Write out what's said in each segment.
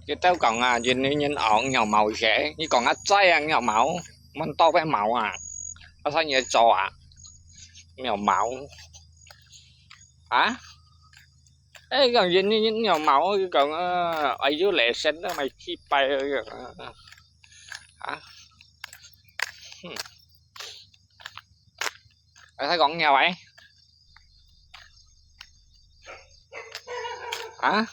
Chứ tao còn nhìn nhìn ọn nhỏ màu rẻ như còn ắt trái ăn nhỏ màu mình to bé màu nó thấy như trò nhỏ màu hả ấy còn nhìn nhìn nhỏ màu còn ở dưới lệ xanh đó mày khi bay hả mày thấy còn nhau vậy hả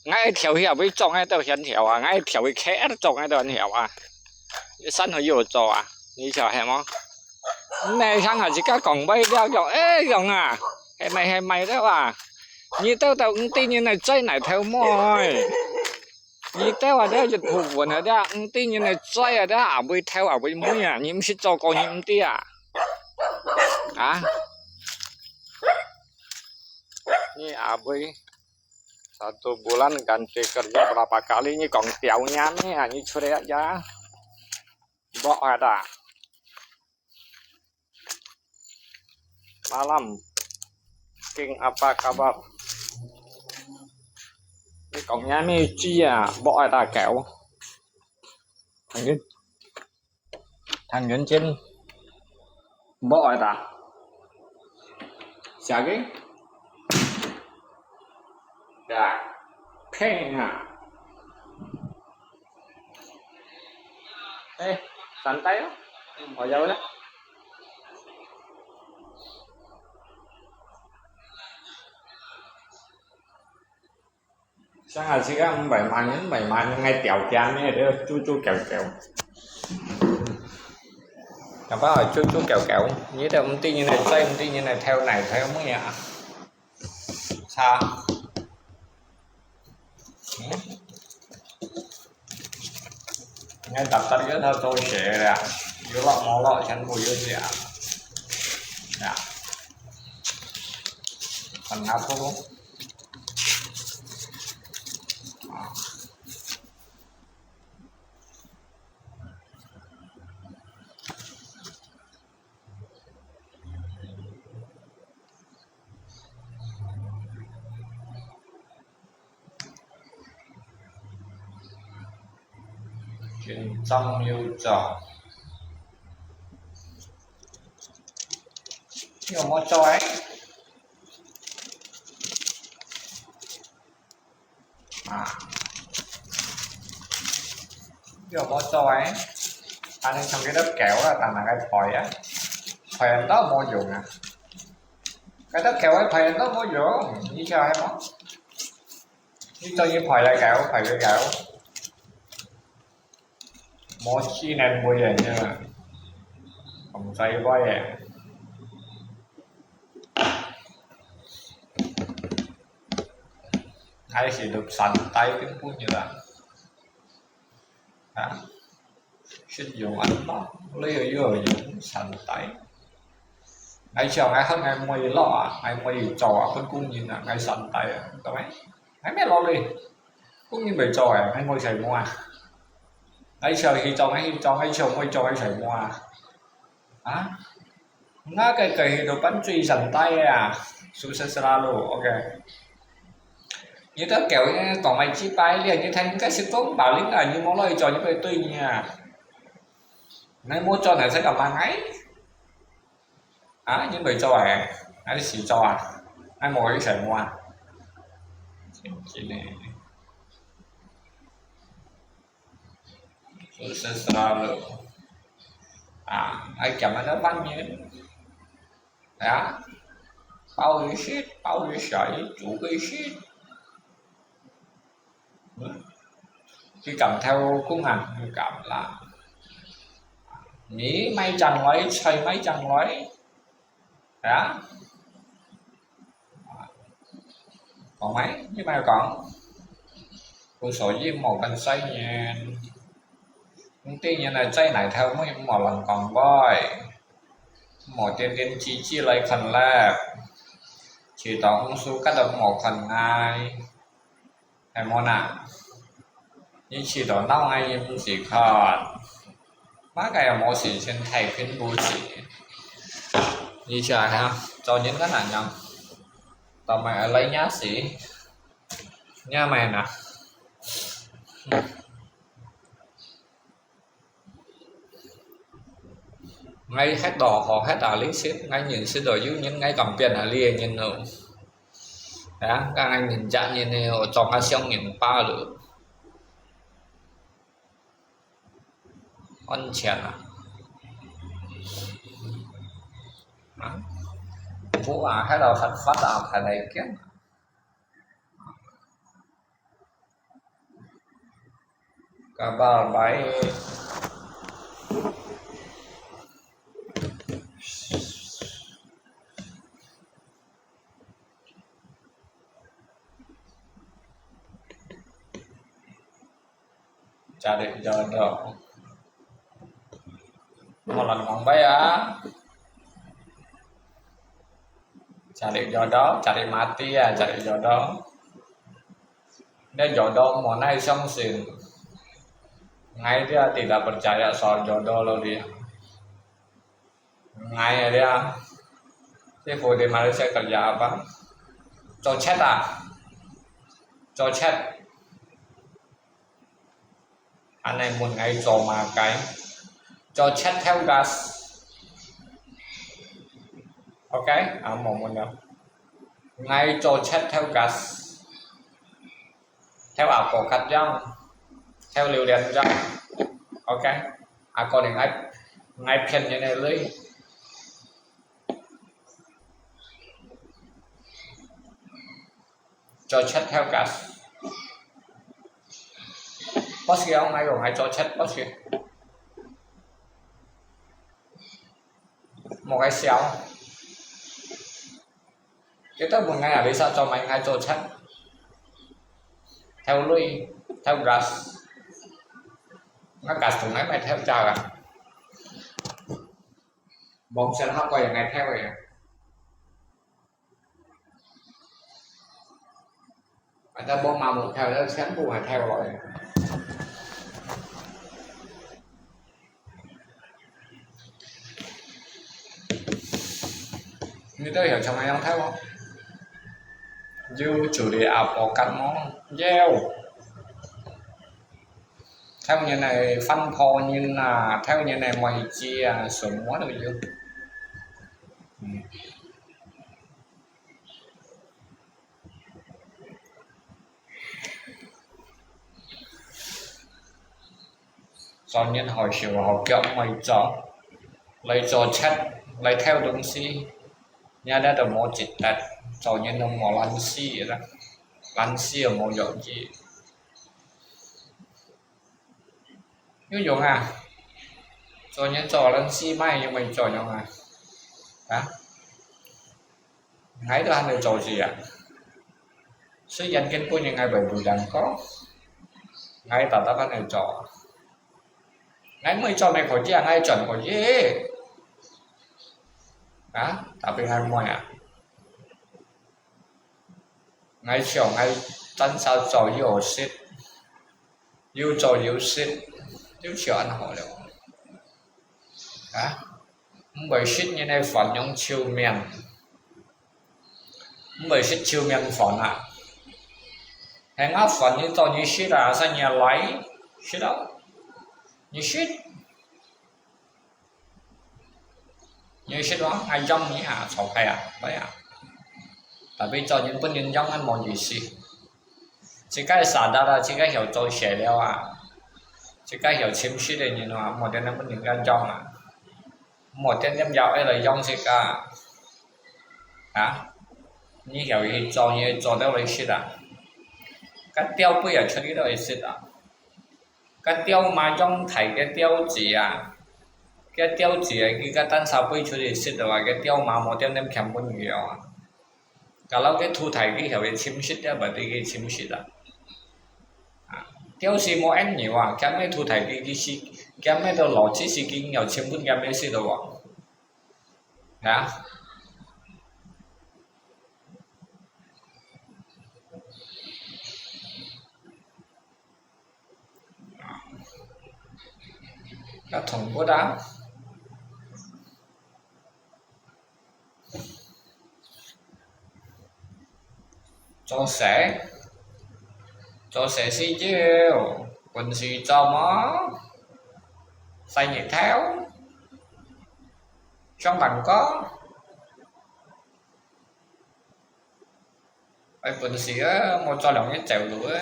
ngay theo hiểu với trồng ngay tao hiện hiểu ngay theo với khẽ trồng ngay tao hiểu sân hồi vô trò như chờ hẻm không này sang chỉ các còn bay ra kiểu ế dòng hay mày đó như tao tao cũng tin như này chơi này theo mồi như tao ở đây dịch vụ vườn ở đây cũng tin như này chơi ở đây với theo với mũi nhưng sẽ cho con những tia ini abai 1 bulan ganti kerja berapa kali ini kong tiaunya nih ini curi aja bawa ada malam king apa kabar ini kongnya nih chia bawa ada kẹo thằng nhân trên bawa ada siapa dạ khen ê sẵn tay đó hồi dâu đó sáng là chỉ có bảy màn ngay kẹo chan này để chú kẹo cảm bác hỏi chú kẹo như thế công ty như này xây công ty như này theo mới nhỉ sao ngay tập tất cả tôi sẽ yếu lọ mó lọ chân bùi yếu gì phần nào không chuyện trong yêu trò nhiều món cho ấy nhiều món cho ấy anh trong cái đất kẹo là tầm là cái phèn đó mua dùng cái đất kẹo ấy phèn đó mua dùng như cho em đó như cho như phèn là kẹo cái kẹo mua chi nên mua về như không say quá vậy hay chỉ được sẵn tay cái phút như là sử dụng ảnh đó lấy ở dưới dùng sẵn tay ngay chờ ngay hơn ngày mua gì lọ ngày mua gì trò con cung nhìn là ngay sẵn tay tao mấy mẹ lo đi cũng như bị trò ngay mua xài mua ngay chờ khi cho ngay chờ mua cho ngay xài mua nó cái đồ bánh truy sẵn tay su sơ la luôn ok như tớ kẹo còn mày chi bay liền như thành cái sự tốt bảo lính là như món lời cho những cái tuy nha nên mua cho này sẽ gặp mang ấy những người cho ai xì cho ai mua cái sợi mua chỉ này rồi sẽ rồi ai chậm nó bắn như đó bao nhiêu sợi chủ cái shit khi cầm theo cuốn hành cầm là nghĩ mấy trăm lấy xây mấy trăm lấy đó còn mấy nhưng mà còn cửa sổ với một cành xây nha công ty như này xây này theo mấy một lần còn boy một tiên chi lấy phần lab chỉ tổng số cắt được một phần hai hay món nào nhưng chỉ đó nào ai em chỉ còn má cái một chỉ trên thầy phiên bố chỉ như trời ha cho những cái nạn nhân tao mày lấy nhá xỉ nha mày nè. Ngay hết đỏ họ hết à lý xếp ngay nhìn xếp đồ dưới những ngay cầm tiền à lia nhìn nữa đó các anh nhìn chạm nhìn này ở trong hai xong nhìn ba được con chèn à vũ à hết đầu thật phát à phải này kiếm cả ba bảy trả định giờ được một lần còn bay á trả định giờ đó trả định mati à trả định giờ đó nên giờ đó món này xong xỉn ngay dia tidak percaya soal jodoh lo dia ngay dia si Phù di Malaysia kerja apa cocet à cocet anh này một ngày trò mà cái cocet theo gas ok à một nữa ngay cocet theo gas theo ảo cổ cắt răng theo liều đèn răng ok à còn những ngay phiền như này lấy cho chất theo cả boss kia ông ngay rồi ngay cho chất boss kia một cái xéo cái tới một ngày ở đây sao cho mày ngay cho chất theo lui theo gas nó cả thùng ấy mày theo chào à bóng sẽ hấp quay ngày theo vậy người ta bom mà một theo nó sáng cùng hay theo rồi như tôi hiểu trong này không theo không dư chủ đề ảo có cắn nó gieo theo như này phân phò như là theo như này mày chia số múa được chưa cho nhân hỏi chiều họ kiểu mày cho lấy cho chat lấy theo đúng si nhà đã được một chỉ đặt cho nhân nó mỏ lăn si ra lăn si ở một dọn gì như dùng à cho nhân trò lăn si may nhưng mình trò nhau à hả hãy ra được trò gì ạ sử danh kinh của những ngày bởi vì rằng có ngay tạo ta này trò ngay mới cho này khỏi chia ngay chuẩn khỏi gì đó tapi ngay mọi à ngay chiều ngay tân sao trò yêu shit yêu trò yêu shit yêu chiều ăn hỏi được đó bởi shit như này phản nhóm chiều miền bởi shit chiều miền phản à hẹn áp phản như tao như shit à sao nhà lấy shit đó như shit đó ai trong nhỉ à sầu hay à đấy à tại vì cho những vấn nhân giống anh mọi gì xí chỉ cái sản ra là chỉ cái hiểu tôi sẽ đeo à chỉ cái hiểu chiếm xí đây như nào một tên nó vấn nhân gan trong à một tên nhâm dạo ấy là giống gì cả hả như hiểu thì cho đeo lấy xí à cái tiêu bây giờ cho đi đâu lấy xí à cái tiêu mà trong thầy cái tiêu gì à cái tiêu chỉ cái tan sao bây giờ thì xịt rồi cái tiêu mà một tiêu nem kèm con nhiều à cả lâu cái thu thải cái hiểu cái chim xịt đó bởi vì cái chim xịt đó tiêu xịt một em nhiều à cái mấy thu thải cái xịt cái mấy đồ lọ chỉ xịt cái nhiều chim cũng cái mấy xịt đâu à hả cái thùng của đá cho sẽ 做蛇絲蕉，本是做麼？細熱條，trong bằng có ai bình sĩ á một cho lòng cái chèo lửa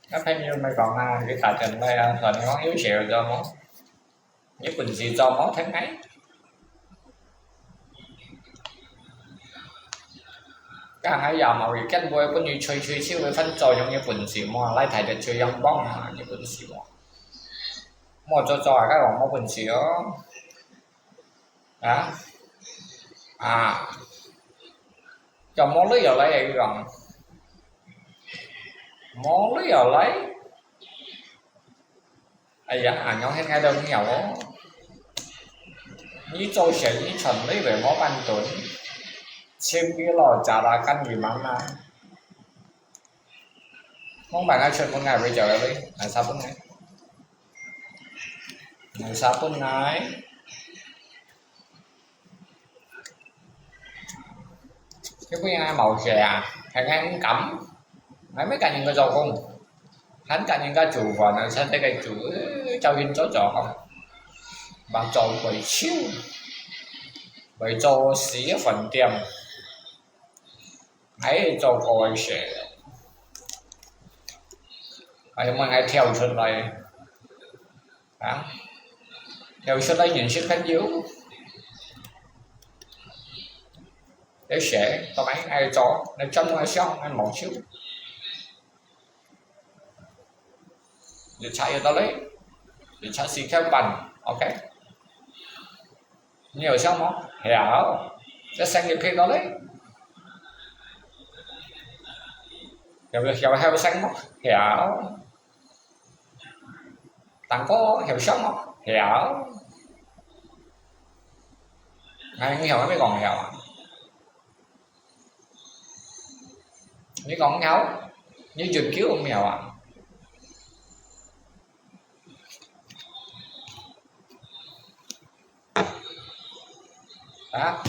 các thấy như mày còn cái tài trình đây rồi nó yếu xèo cho món những bình sĩ cho món tháng ấy các hãy giờ mà cái cách vui có như chơi chơi xíu với phân trò trong những bình sĩ mà lại thải được chơi dòng bóng mà những bình sĩ mà một cho các bạn một bình sĩ đó à cho món lấy giờ lấy vậy gần món lấy giờ lấy ai dạ nhóm hết ngay đâu cũng nhậu như tôi sẽ như chuẩn lấy về món ban tuần xem cái lò chả là căn gì mà na món bạn ai chơi một ngày bây giờ là đi ngày sau bốn ngày cái quý ai màu chè hay ăn cẩm mấy cả những cái dầu không hắn cả những cái chủ và nó sẽ thấy cái chủ trao hình cho không bằng trò bởi chiêu bởi cho xí phần tiệm ấy cho coi sẽ ấy mà ngay theo chân này theo chân đây nhìn chiếc khăn yếu để sẽ có mấy ai cho nó trong ngoài xong anh một chiếu để chạy ở đó lấy để chạy xì theo bằng ok nhiều xong không hiểu sẽ sang nhiều khi đó lấy hiểu theo sang không hiểu tặng có hiểu sống không hiểu ngay hiểu mới còn hiểu như con ngáo như chụp cứu ông mèo đó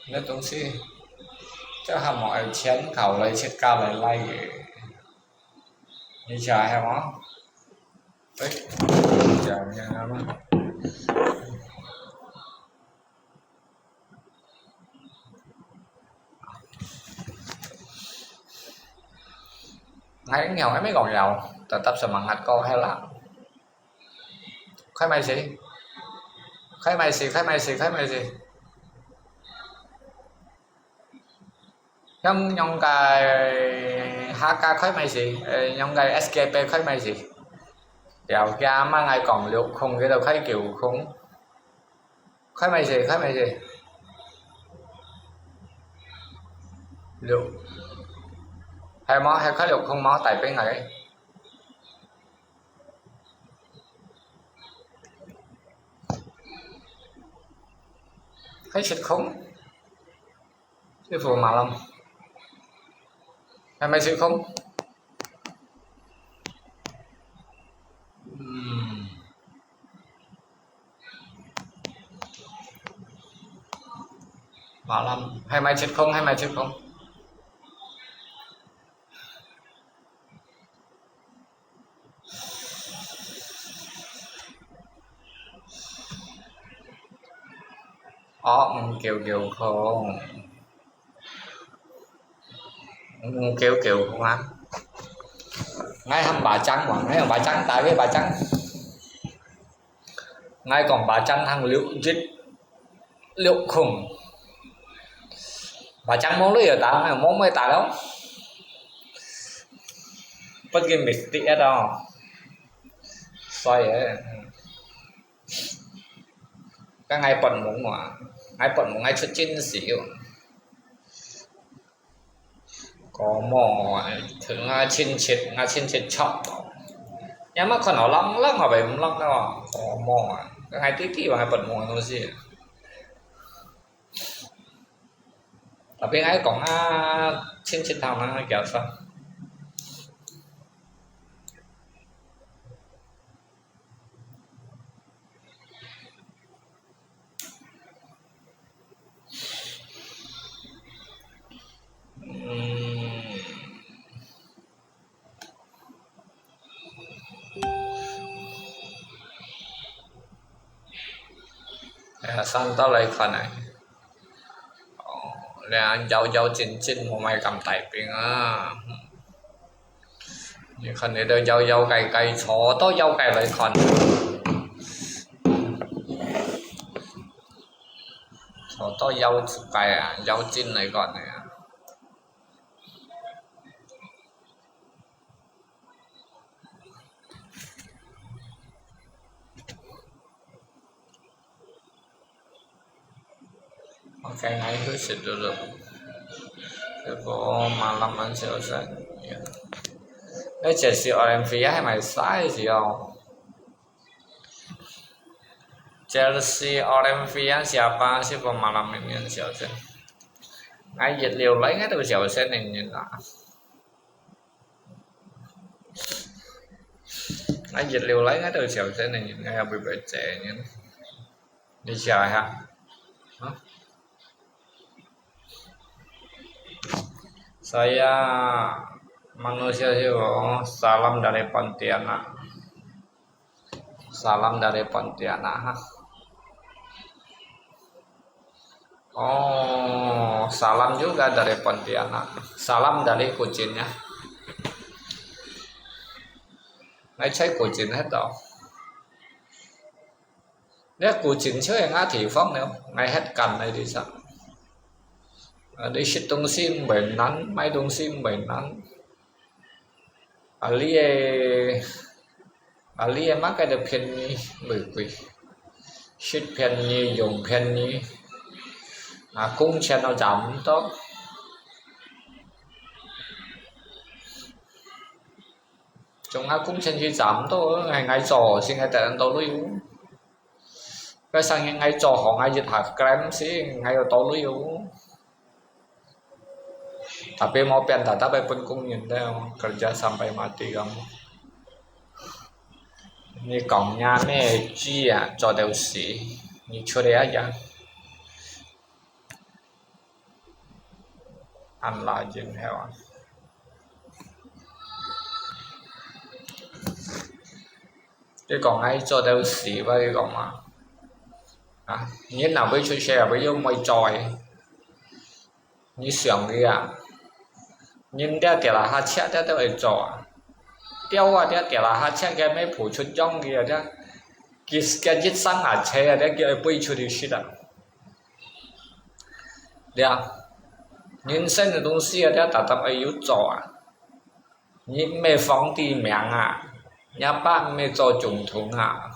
nếu tôi xin cho hàm mọi chén khẩu lấy chiếc cao lấy lay như trời hay món đấy trời nha lắm ngay nghèo ấy mới còn giàu tập sự bằng hạt co hay lắm khai mày gì trong nhông cái HK khai mày gì nhông cái SKP khai mày gì dạo ra mà ngày còn liệu không cái đầu khai kiểu không khai mày gì liệu hay mó hay khai liệu không mó tại bên này khai shit không cái phù mà lắm hay mày sự không mà lắm hay mày sự không kiểu không kiểu không ăn ngay hâm bà trắng mà ngay bà trắng tại với bà trắng ngay còn bà trắng thằng liệu khủng bà trắng món đấy ở tao hay món mấy tao đâu bất kỳ mít tía đâu xoay ấy các ngày bận muốn ngày xuất chín xíu có mò thường chín chết chọn nhưng mà còn nó lắm mà phải lắm đâu có mò các ngày tí và ngày bận mò thôi gì ở bên ấy còn chín thằng nó kiểu sao san tao lấy con này là dâu dâu chín chín một mày cầm tay bình á như con này đôi dâu dâu cày cày chó to dâu cày lấy con chó to dâu cày à dâu chín này con này ok ngay cứ xịt được cái bộ mà làm ăn siêu sản cái chuyện siêu Olympia hay mày sai gì không Chelsea Olympia siapa sih pemalam ini Chelsea ngay dịch liều lấy ngay từ Chelsea này nhìn là ngay dịch liều lấy ngay từ Chelsea này nhìn ngay bị bệnh trẻ nhìn đi chơi ha saya manusia juga salam dari Pontianak salam dari Pontianak oh salam juga dari Pontianak salam dari kucingnya ngay chơi kucing hết rồi nếu kucing chơi ngã thì phong nếu ngay hết cành này thì sao đi ship tung sim bệnh nắn máy tung sim bệnh nắn ali mắc cái được phiền nhỉ bởi quỷ ship phiền nhỉ dùng phiền nhỉ cung xe nó giảm tốt chúng cung xe chỉ giảm tốt ngày trò xin ngày tận tôi lưu cái sang ngày trò họ ngày dịch hạt kem xí ngày tôi lưu tapi mau pian tetap pun nyenda kerja sampai mati kamu ini cổng nih G à cho đều xỉ ni cho đấy aja ăn lại dừng heo cái cổng ấy cho đều xỉ với cái cổng mà như nào với chơi xe với vô mây tròi như sườn kia nhưng dia给了他钱dia都会做啊雕啊dia给了他钱佢咩付出裝嘅dia佢一生啊車啊dia叫佢背出去去的dia人生的東西啊dia tetap要做啊你咩皇帝名啊nhà pak咩做總統啊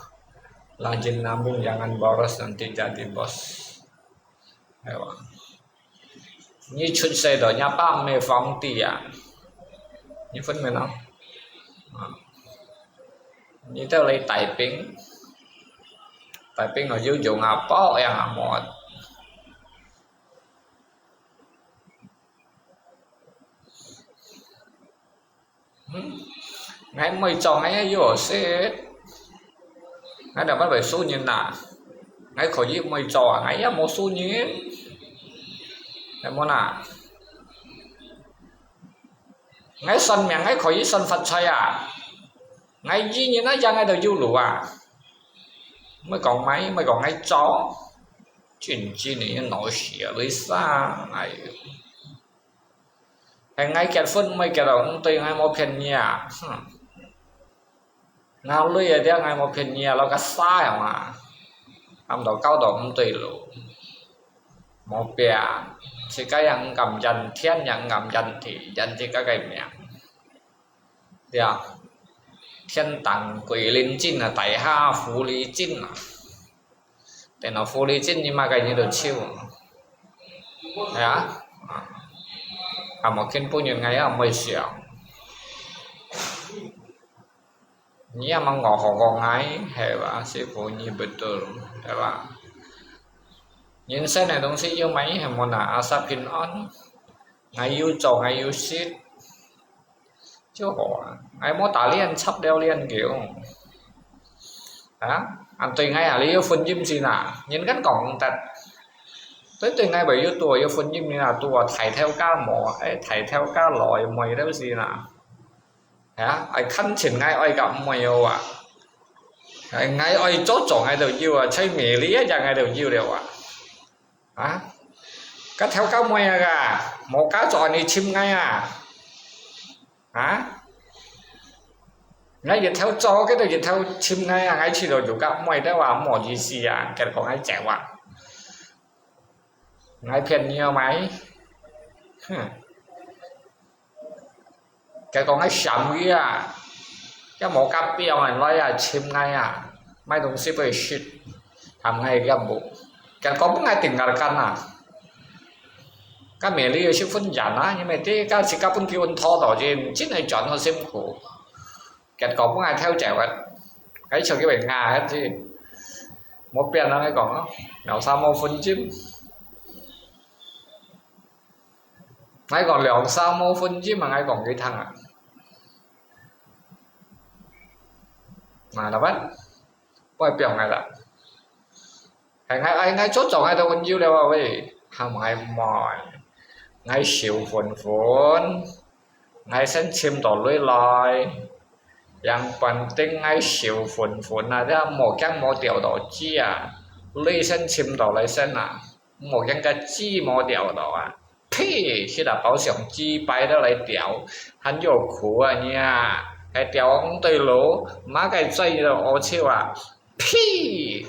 rajin nabung jangan boros nanti jadi bos hewan như出世rồi nhà ba mẹ phong tỷ à như phân miền không như theo lấy tài bình ở dưới dụng à bao em à một ngày mày cho ngày vô xe ngày đã bắt phải số nhân à ngày khỏi gì mày cho ngày một số nhân em muốn à ngay sân miệng ngay khỏi sân Phật xây à ngay gì như nó ra ngay đầu du lũ à mới còn ngay chó chuyện chi này nói xỉa với xa này ngay kẹt phân mấy kẹt ông tây ngay một phiền nhà ngao lưỡi ở đây ngay một phiền nhà nó cả sai mà ông đó cao độ ông tây lũ một bè chỉ cái yang cầm dần thiên yang cầm dần thì cái miệng được thiên tặng quỷ linh chinh là tại ha phú lý chinh để nó phú lý chinh nhưng mà cái như được chiêu đấy một kinh phu nhân ngày mới xỉu nhớ mà ngỏ họ còn ngay hệ và sẽ phụ như bật tường đấy吧 nhân sinh này东西yêu mấy hay một là asa pin on ngày yêu trò ngày yêu shit chứ họ ngày mỗi tả liên sắp đeo liên kiểu đó anh tùy ngay yêu phân dâm gì nè nhìn cái cổng tật tới từ ngày 7 tuổi yêu phân dâm như là tuổi thầy theo ca mỏ ấy thầy theo ca lòi mày đâu gì nè hả ai khăn chỉnh ngay ai gặp mày à ngay ơi chốt chọn ngay đầu yêu à chơi mì lý ra ngay đầu yêu đều à cá theo cá mòi à một cá chọn đi chim ngay ngay giờ theo cho cái đầu giờ theo chim ngay ngay chỉ đồ chủ cá mòi đó là mò gì xì cái còn ngay trẻ ngay phiền nhiều máy cái còn ngay sầm kia cái một cá piao này nói chim ngay mấy đồng sĩ về shit làm ngay cái bộ cái có ngay tình cảm căn cái mẹ lý sư phân giản nhưng mà thế cái sự các phân kêu thọ đó trên chính này chọn nó xem khổ cái có ai theo trẻ vậy cái cho cái bệnh ngà hết thì một biển nó cái còn nào sao mau phân chim ngay còn liệu sao mau phân chim mà ngay còn cái thằng mà là bắt quay biểu này là ngay chốt chọn ngay đâu còn nhiêu đâu à vậy không ai mỏi ngay xỉu phồn ngay sân chim tổ lưới lòi yang penting ngay xỉu phồn ra một cái mô tiểu đó chi lưới sân chim tổ lấy sân một cái chi mô tiểu đó屁是啦，保上鸡掰得来屌，很有苦nha，cái屌ông tây lỗ, má cái dây rồi ô chiêu屁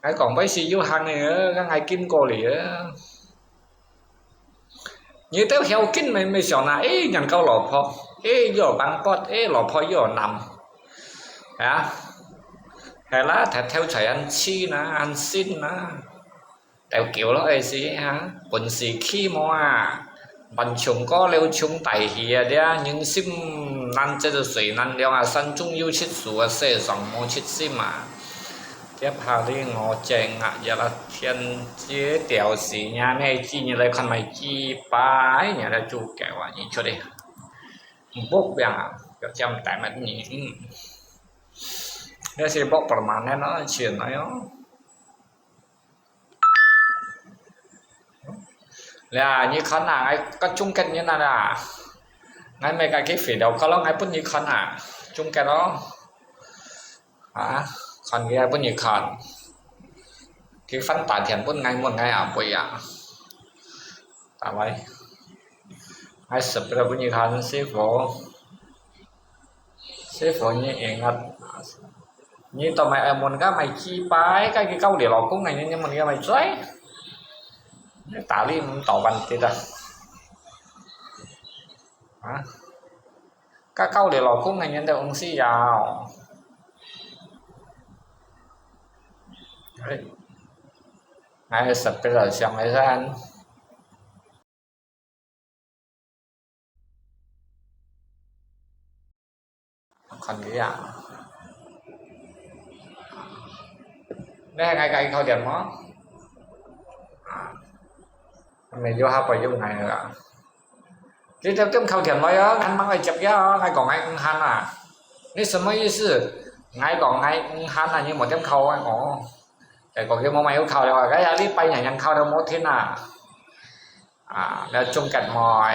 ，cái còn mấy xì vô hàng này cái ngày kinh cô lì như tao theo kinh mày sợ là nhận câu lọ phò, vô băng bọt, lọ phò vô nằm, hay là theo chạy ăn chi ăn xin theo kiểu đó ấy gì quần sĩ khi mà bọn chúng có leo chúng tại hiện đấy nhưng sim nan chơi được水nan了山中有七树世上冇七星tiếp theo đi ngõ chèn giờ là thiên chế tiểu sĩ nhà này chỉ như lại con mày chỉ bái nhà là chủ kẹo nhìn cho đi bốc bèn kiểu chăm tại mặt nhìn nếu sẽ bốcประมาณนั้นnó chuyển nói là như con ngay có chung kết như nào ngay mấy cái phỉ đầu có lo ngay bút như con chung kết đó con kia bút như con cái phân tải thiền bút ngay một ngày bụi tại vậy ngay sập ra bút như con sư phụ như em như tao mày muốn cái mày chi bái cái câu để lọ cũng này nhưng mà nghe mày chơi tả lý tỏ bằng thế đó các câu để lò cũng ngày nhân được ông sĩ giàu ngay sập bây giờ xem ấy ra anh còn cái đây ngay cái câu điểm đó mình vô học bài dung này là thì theo cái khẩu thiền nói anh mang lại chụp giá ngay còn ngay hanนี่什么意思ngay còn ngay han là như một cái khẩu anh có cái còn cái món mày khẩu là cái lý bay nhà nhân khẩu đâu một thế nào là chung cạnh mồi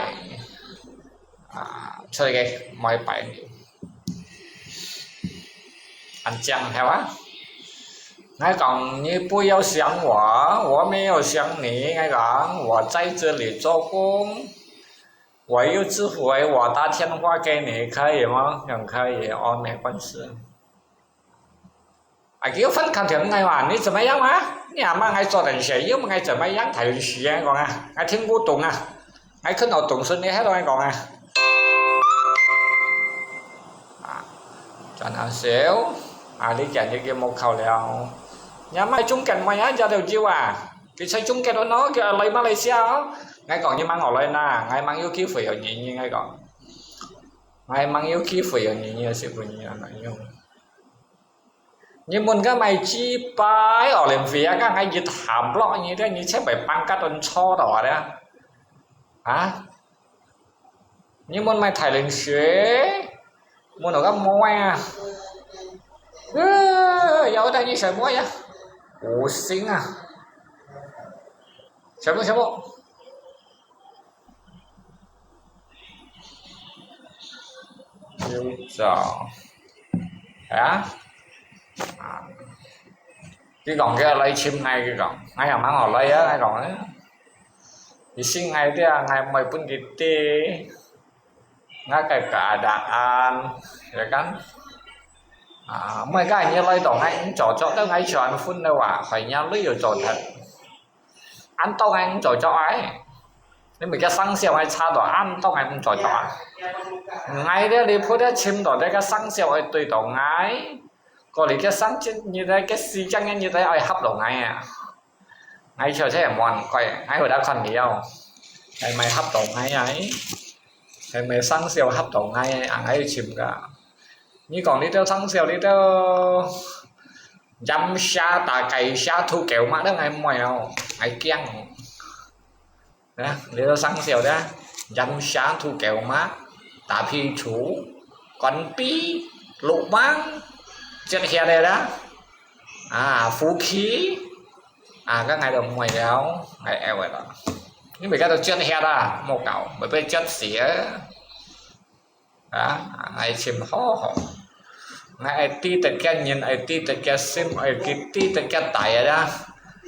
chơi cái mồi bảy anh chăng theo ngay còn你不要想我没有想你ngay còn我在这里做工我有智慧我打电话给你可以吗可以没关系kiểu phân cảm tưởng ngay mà你怎么样你嘛ngay做点事要么ngay怎么样睇事講ngay聽不懂ngayขึ้นเอา懂順你喺度ngay講cho nó xíu lý giải như kia một khẩu lèo nhà máy chung cảnh mà nhá giờ đều chiêu cái xây chung cảnh đó nó cái lấy Malaysia ngay còn như mang ngồi lên ngay mang yêu khí phỉ ở nhị như ngay còn ngay mang yêu khí phỉ ở nhị như sẽ phỉ như là nhiều nhưng muốn cái mày chi bái ở làm việc các ngay gì thảm lo như thế như sẽ phải băng các tuần cho đỏ đấy nhưng muốn mày thải lên xuế muốn ở các môi ở đây như sợi môi ủa xinh什么有找 cái còn cái lấy chim ngay cái còn ngay là mang họ lấy á ngay còn đấy thì xin ngay thế ngay mày pun gitu ngay cái cả đạn rồi kan mấy cái như lấy tổ ngay chỗ đó ngay chọn phun đâu phải nhau lấy rồi chỗ thật ăn tao ngay chỗ ấy nên mình cái sang siêu hay cha đó ăn tao ngay chỗ ngay đấy đi phút đó chim đó đấy cái sang siêu ấy tùy tổ ngay có lý cái sáng như thế cái xì chăng như thế ai hấp đồ ngay ngay chờ thế mòn coi ngay hồi đã còn nhiều thầy mày hấp đồ ngay ấy thầy mày sáng siêu hấp đồ ngay ngay chìm cả như còn đi theo sáng siêu đi theo dăm xa tà cày xa thu kẹo má đó ngay mèo ngay kiêng đó đi theo sáng siêu đó dăm xa thu kẹo má tà phi chủ con pi lục mang chết hè đây đó phú khí các ngày đồng ngoài áo ngày eo vậy đó nhưng mà cái đầu chết hè ra một cậu bởi vì chết xỉa đó ngày chìm khó ngày ti từ cái nhìn ti từ cái sim ti từ cái tải đó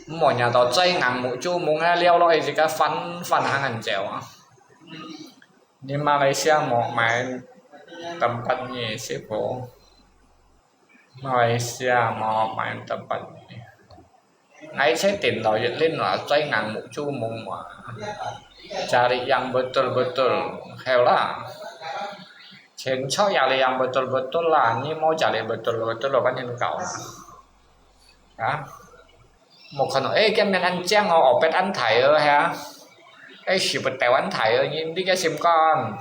mọi nhà đó chơi ngang một chú muốn leo lo gì cả phân hàng ngàn triệu nhưng mà Malaysia một mày tầm bắn gì xếp bộ Malaysia một mày tầm bắn ngay saya tindak lên là chơi ngang một chú mùng mà cari yang betul-betul hela trên cho cari yang betul-betul là như mau cari betul-betul là bao nhiêu cậu đó một phần ấy cái men ăn chang ở bên ăn thải ơ ha ấy chỉ bật tèo ăn thải ơ nhìn đi cái sim con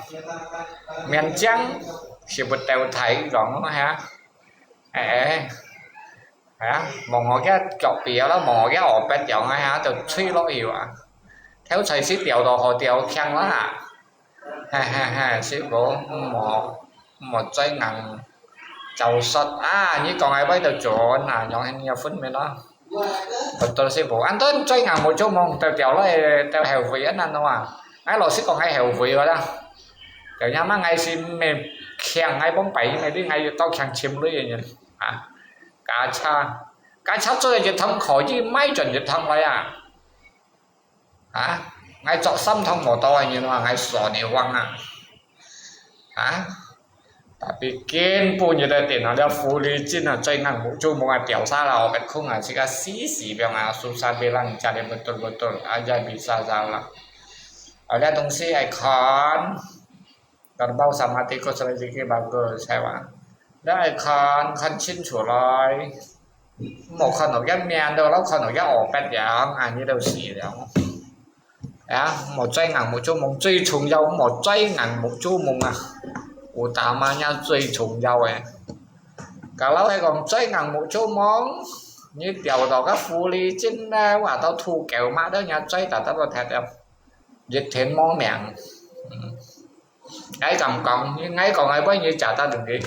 men chang chỉ bật tèo thải gọn nó ha một ngồi cái chọc bìa đó một cái ổ bên dạo ngay hả từ suy lo nhiều theo thầy xí tiểu đồ hồ tiểu khăn đó xí bộ một trái ngàn chầu sắt như còn ai bây giờ chỗ nhỏ anh nhiều phút mới đó tôi xí bộ ăn tới trái ngàn một chỗ mong tiểu tiểu đó tiểu heo vị anh đâu ngay lò xí còn hay heo vị rồi đó kiểu nhá mà ngay xí mềm khen ngay bóng bẩy này đi ngay tao khen chim lưới vậy nhỉ cá cha chơi dịch thông khỏi chứ mấy chuẩn dịch thông vậy ngay chọn xăm thông một to như là ngay sọ nhiều quăng tapi kiên pu như đây tiền nó đeo phù lý chín là chơi ngang một chú một ngày biểu xa là cái không chỉ có xí biểu susah bilang cari betul-betul aja bisa jalan ada tungsi icon kerbau sama tikus rezeki bagus hewan đó icon khăn chín chủ rồi một con nó ghép men đâu đó con nó ghép ổ bẹt dạng như đâu xỉ đó một trái ngàn một chú mông truy trùng dâu một trái ngàn một chú mông của ta mà nhau truy trùng dâu cả lâu hay còn trái ngàn một chú mông như tiểu đó các phù lý trên quả tao thu kẹo mã đó nhà trái ta tao thẹt em dịch thêm món mèn cái cầm còn nhưng ngay còn ai bấy nhiêu trả ta đừng đi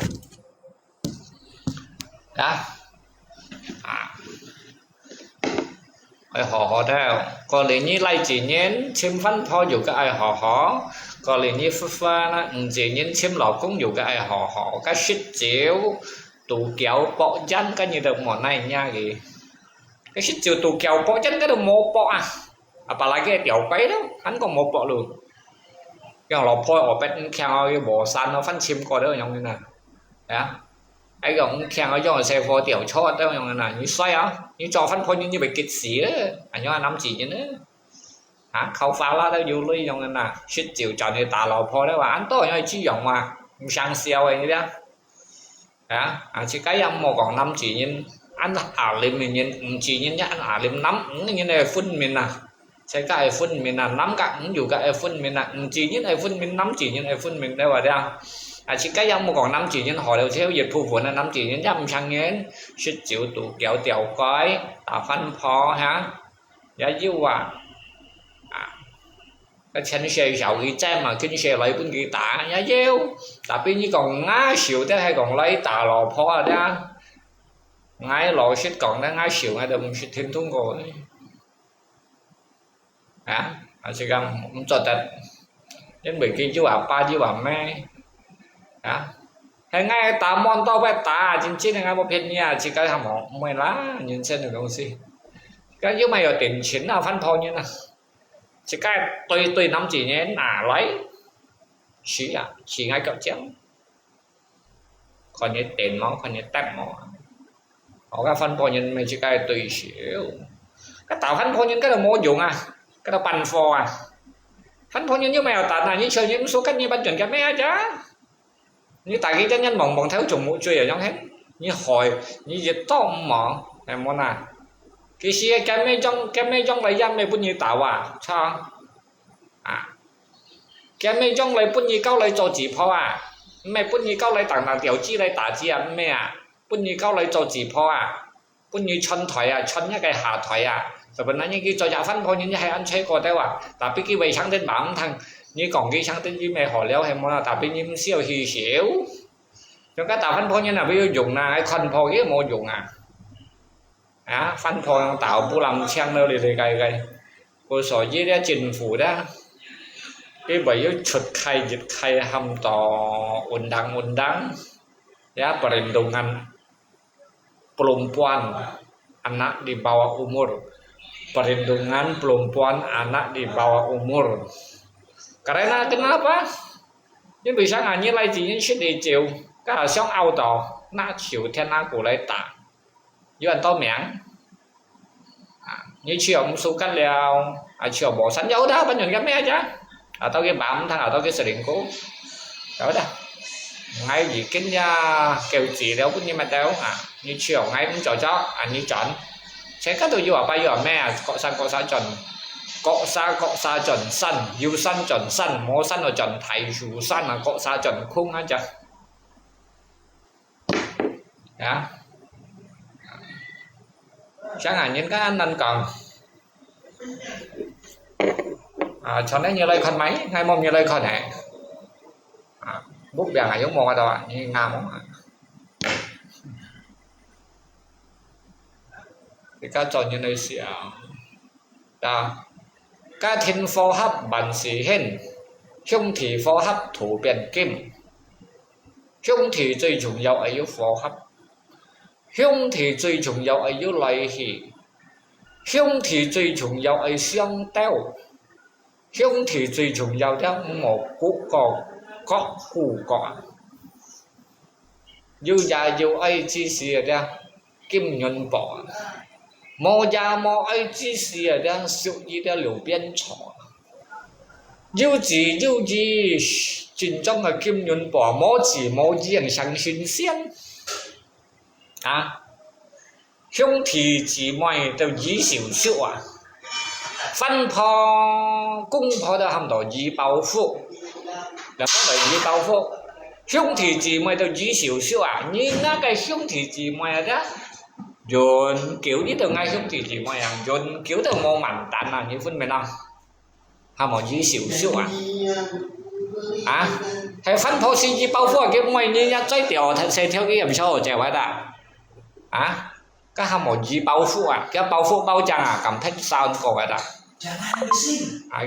đó họ theo có lý như lại chỉ nhén chim văn thọ dù cái ai họ có lý như pha nó chỉ nhén chim lọ cũng dù cái ai họ cái shit chiếu tủ kéo bọ chân cái như được món này nha gì cái shit chiếu tủ kéo bọ chân cái được một bọ bà lại cái tiểu quấy đó hắn còn một bọ luôn cái lọ phôi ở bên theo cái bộ san nó phát chim coi đó nhau như này đó ai cũng khen ở trong xe phô tiểu cho đó như này như xoay như cho phát phôi như bị kịch xí nhau năm chỉ như nữa không phá lá đâu dù lui trong này shit chịu chọn như tà lọ phôi đó và anh tôi nhau chỉ dùng mà sang xeo ấy như đó chỉ cái âm một còn năm chỉ nhìn anh liêm mình nhìn chỉ nhìn nhá anh liêm nắm như này phun mình sẽ cái phun mình nắm cả dù cái phun mình chỉ nhìn này phun mình nắm chỉ nhìn này phun mình đây vào đây chỉ cái âm một còn năm chỉ nhìn họ đều theo dịch phụ vốn là năm chỉ nhìn trăm sang nhén shit chịu tụ kéo tiểu coi phân phó giá dư cái chân xe giàu cái trái mà kinh xe lấy bên kia tạ giá dêu tapi như còn ngá xỉu thế hay còn lấy tạ lò phó ra ngay lò shit còn đang ngá xỉu ngay đồng shit thêm thung rồi chỉ cần một cho tật đến bị kia chú bà ba chú bà mẹ 还爱打满到外打，真正的爱不便宜啊，这个还没啦，人生的东西。cái nếu mà ở tiền chính là phân phối như nào chỉ cái tôi năm chỉ nhé là lấy chỉ ngay cậu chéo còn như tiền máu còn như tép máu có cái phân phối nhân mình chỉ cái tùy xíu cái tạo phân phối nhân cái là mô dụng à cái là bàn phò à phân phối nhân như mèo tạt là như chơi những số cách như ban chuẩn cái mẹ chứ như tại cái chân nhân mỏng mỏng theo chủng mũi chơi ở trong hết như hồi như gì to mỏng em muốn à cái gì cái mấy trong lấy ra mấy bún như tạo à sao à cái mấy trong lấy bún như cao lấy cho chỉ phao à mấy bún như cao lấy tặng là tiểu chi lấy tả chi à mấy à bún như cao lấy cho chỉ phao à bún như chân thoại à chân cái hạ thoại à rồi bên này những cái cho giá phân phối những hay ăn chơi có đâu à tapi cái vậy sáng đến bảng thằng như còn cái sáng đến như mày hỏi léo hay món là tapi như siêu hì xỉu trong cái tạo phân phối như là bây giờ dùng là hay phân phối cái mô dùng à phân phối tạo bu làm trang nơi để cái cô sở dĩ ra chính phủ đó cái bởi yếu chuột khai dịch khai hầm tỏ undang ya perlindungan perempuan anak di bawah umur perlindungan perempuan anak di bawah umur karena kenapa nhưng vì sao ngài như lai chỉ những chuyện đi chiều cái là sống ao tỏ na chịu thiên na của lấy tả như anh to miệng như chiều một số cách leo chiều bỏ sẵn dấu đó bên nhận cái mẹ chứ tao cái bám thằng tao cái sự định cố đó đó ngay gì kinh nha kêu chỉ đâu cũng như mà đâu như chiều ngay cũng cho như chọn sẽ các tôi vừa bây giờ mẹ cọ sa chuẩn săn yêu săn chuẩn săn mô săn ở chuẩn thầy chủ săn là cọ sa chuẩn khung á chứ đó chẳng hạn những cái anh còn cho nên như đây con máy ngay mong như đây con này bút bèn là giống mong đâu như nga mong thì các trò như này sẽ đó các thiên phó hấp bản sĩ hình兄体phó hấp thủ biển kim兄体最重要係要phó hấp兄體最重要係要禮儀兄體最重要係相鬥兄體最重要的một có cụ có yêu già yêu ai chỉ是的金元宝冇家冇爱只是的属于的流边草有字真正的金元宝冇字冇影响新鲜兄弟姊妹都以少少分破公婆都含到以报复然後嚟以報復兄弟姊妹都以少少你那個兄弟姊妹啫人kiểu啲就嗌兄弟姊妹人kiểu就冇文蛋你分明啦係咪以少少係分破先以報復叫咪你一追掉射theo cái làm sao ở trẻ vậy ta cái係咪以報復cái報復bao trang cảm thấy sao còn vậy ta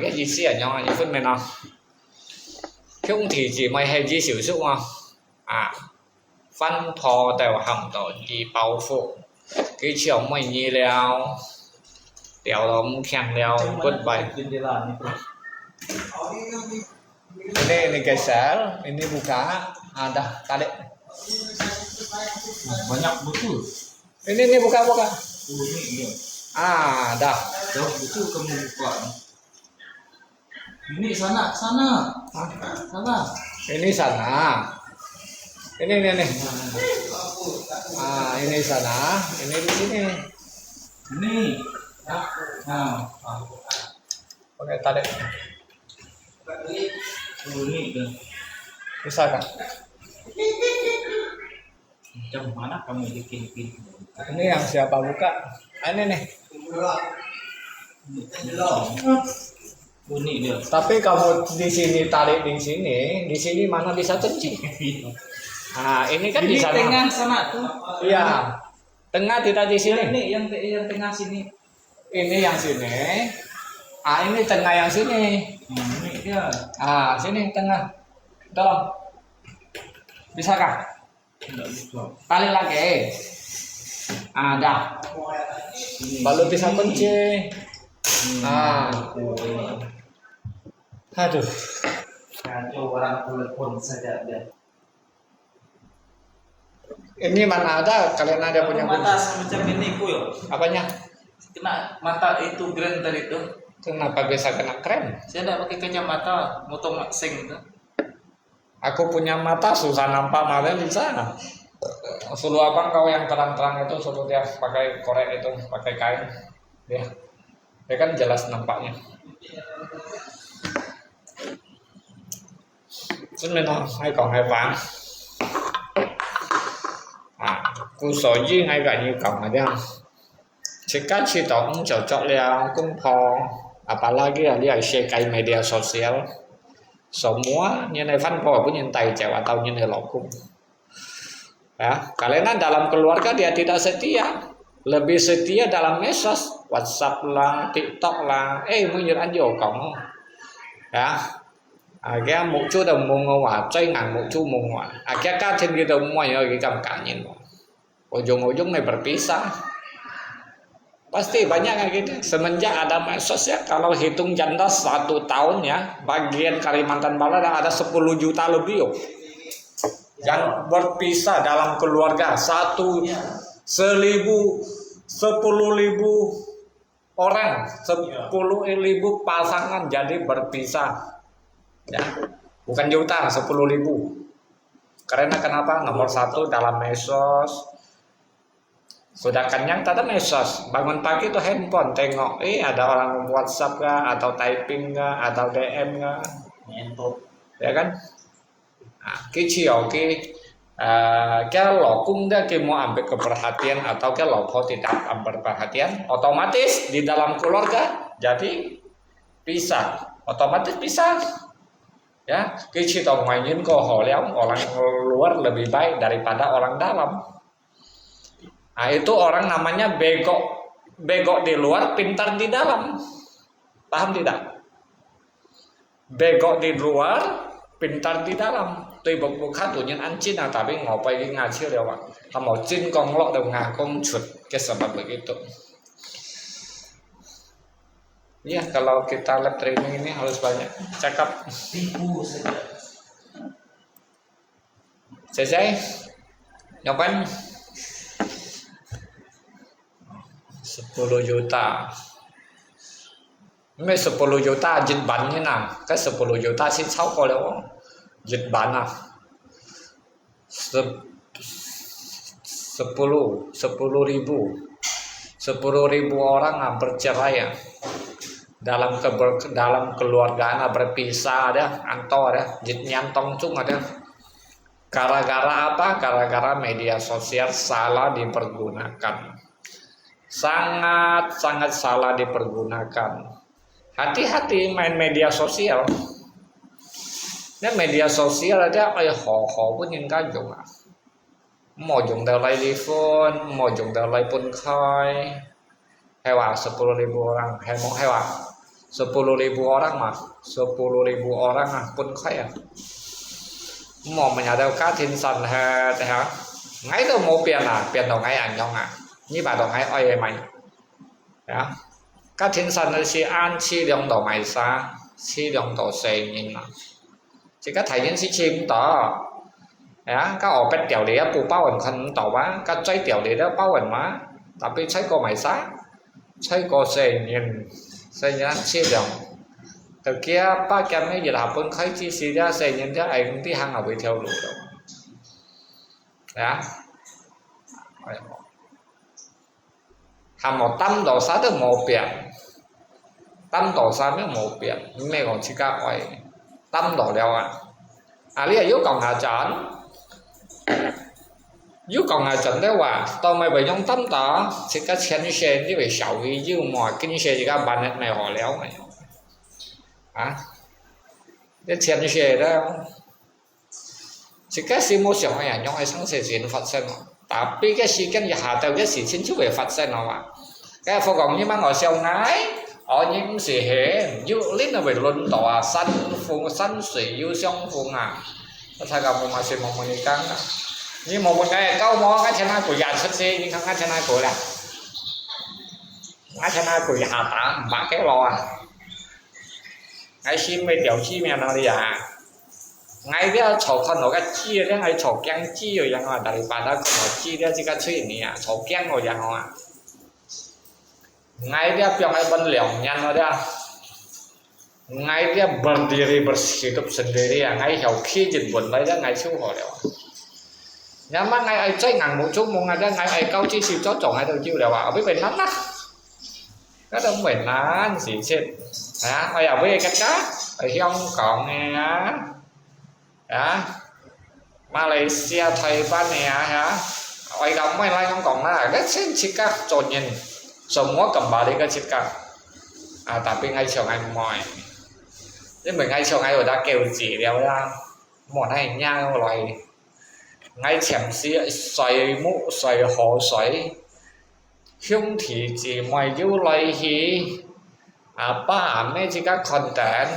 cái gì xí nhau你分明啦兄弟姊妹係指少數分破就含到以報復佢長乜嘢了掉到唔強了 goodbye ini geser ini buka ada tadi banyak betul ini buka ini dah jauh betul kamu buka ini sana ini sana ini ini sana ini di sini ini oke tadi ini bisa kan macam mana kamu bikin ini yang siapa buka ini nih unik dia tapi kamu di sini tarik di sini mana bisa kunci ini kan ini di sana tengah sana tuh iya tengah tidak di sini ini yang tengah sini ini yang sini ini tengah yang sini ini dia sini tengah tolong Bisa kah? Tidak bisa. Tarik lagi. Dah. Baru bisa kunci. Aduh. Kacau orang telepon saja dia. Ini mana ada? Kalian ada punya Mata kunci? semacam ini yo. Apanya? Kena mata itu grand tadi itu. Kenapa bisa kena krem? Saya tidak pakai kacamata, motong sing itu. Aku punya mata susah nampak malah bisa. Suruh abang kau yang terang-terang itu suruh dia pakai korek itu, pakai kain. Dia kan jelas nampaknya. Xin mình hay còn hai ván. Cô sở dĩ ngay cả như cổng này không? Chỉ cách chỉ tổng cho chọn leo cũng phò. Apalagi dia share media sosial. Semua nilai fan power pun nyentai cewek atau nilai lokum. Ya, karena dalam keluarga dia tidak setia, lebih setia dalam medsos, WhatsApp lah, TikTok lah, menyer aja kamu, ya, cái một chú đồng mông ngòa, chơi ngàn một chú mông ngòa, cái cá trên kia đồng mọi người cầm cả nhìn, ujung-ujung này berpisah, pasti banyak kayak gitu. Semenjak ada medsos ya, kalau hitung janda 1 tahun ya, bagian Kalimantan Barat ada 10 juta lebih yo. Yang berpisah dalam keluarga 10.000 orang 10.000 pasangan jadi berpisah ya, bukan juta 10.000. Karena kenapa? Nomor 1 dalam medsos. Sudah kenyang tadi medsos, bangun pagi tuh handphone tengok ada orang WhatsApp kah, atau typing kah, atau DM kah, ya kan? Cái chiều cái lakum dia mau ambil keperhatian atau cái lapo tidak ambil perhatian, otomatis di dalam keluarga jadi pisah, otomatis pisah. Ya, cái chiều ngoài những câu hỏi orang luar lebih baik daripada orang dalam. Itu orang namanya bego di luar, pintar di dalam. Paham tidak? Bego di luar, pintar di dalam. Tuy một khác tụi nhân ăn chín nào tapi ngopai cái ngà chưa đều ạ. Mau chín con lọ đầu ngà con chuột cái sebab begitu. Ya kalau kita live training ini harus banyak cakap. Tipu saja. Selesai? Nyobain 10 juta. Mấy 10 juta dịch bệnh như nào? Cái 10 juta xin 6 coi đâu. Dịch bệnh 10.000 orang bercerai ya. Dalam keluarga berpisah ada, antor ada, dịch nyantong chung ada. Gara-gara apa? Gara-gara media sosial salah dipergunakan. Sangat salah dipergunakan. Hati-hati main media sosial. Nên media sosial ada họ pun những cái dùng mau dùng tờ lai phone, mau dùng tờ lai pun khai. Hewa 10.000 orang, hewa 10.000 orang mah, 10.000 orang pun khai. Mau menyadari thiên sanh ha, ngay đâu mau tiền đồng ngay ảnh nhau như bà đồng ngay oi mày. Ya. Các thiên sanh là si an chi lượng đồ ngày sa, chi lượng đồ sền nhìn mà. Chỉ có thầy nhân sĩ chim tỏ, các ở bên tiểu lý bù bao ẩn khăn tỏ quá, các chơi tiểu lý đó bao ẩn má, tapi chơi có mày sa, chơi có sền nhìn chi lượng. Từ kia ba kem ấy giờ học bên khai chi xí ra sền nhìn ra ảnh đi hàng ở bên theo lụt đâu. Ya. Hàm một tâm đồ xá được một biển, tâm đồ xá được một biển, mẹ còn chỉ cả hỏi tâm đồ đeo lý là yếu còn hà chọn, yếu còn hà chọn đấyว่าต่อมาไปยงtâm tỏ chỉ cả钱钱như vậy sáu cái yếu mọi cái钱chỉ cả bạn này họ léo này, cái钱钱đó chỉ cả si mua sắm này nhong ai sáng sẽ diễn phát sinh. Tapi cái sự kiện hạ đầu cái sự chính về phát sinh mà cái phổ cộng như mà ngồi xem ngái ở những sự hệ như lý là về luận tòa sanh phùng sanh sĩ yêu song phùng Sa gặp mà xin một mình căng nhưng một ngày câu mò cái channel của dàn xuất xe nhưng không cái channel của là cái channel của hà tả bà cái lò ngay xin mấy điều chi mẹ nó đi à ngay cái chỗ con nó cái chi đấy ngay chỗ căng chi rồi rằng là đại bà đã có nó chi đấy chỉ cái chuyện này à chỗ căng rồi rằng là ngay cái biang cái bên liang nhăn nó đấy ngay cái berdiri berhidup sendiri à ngay hiểu khi dịch buồn đấy đó ngay siêu họ đều nhưng mà ngay ai chơi ngàn một chút một ngày đó ngay ai câu chi siêu chó chọn ngay đâu chiêu đều à biết về nắn á cái đó phải nắn gì chết à bây giờ với cái cá ở trong còn nghe á Malaysia Thái Ban nè hả ai gặp mấy lại không còn là rất xin chỉ các trộn nhìn semua kembali ke Cika tapi ngay chiều ngày mỏi nhưng mình ngay chiều ngày ở đã kêu chỉ đeo ra một này nha loài ngay chém xía xoay mũ xoay hồ xoay không thì chỉ ngoài yêu loài thì ba mấy chỉ các content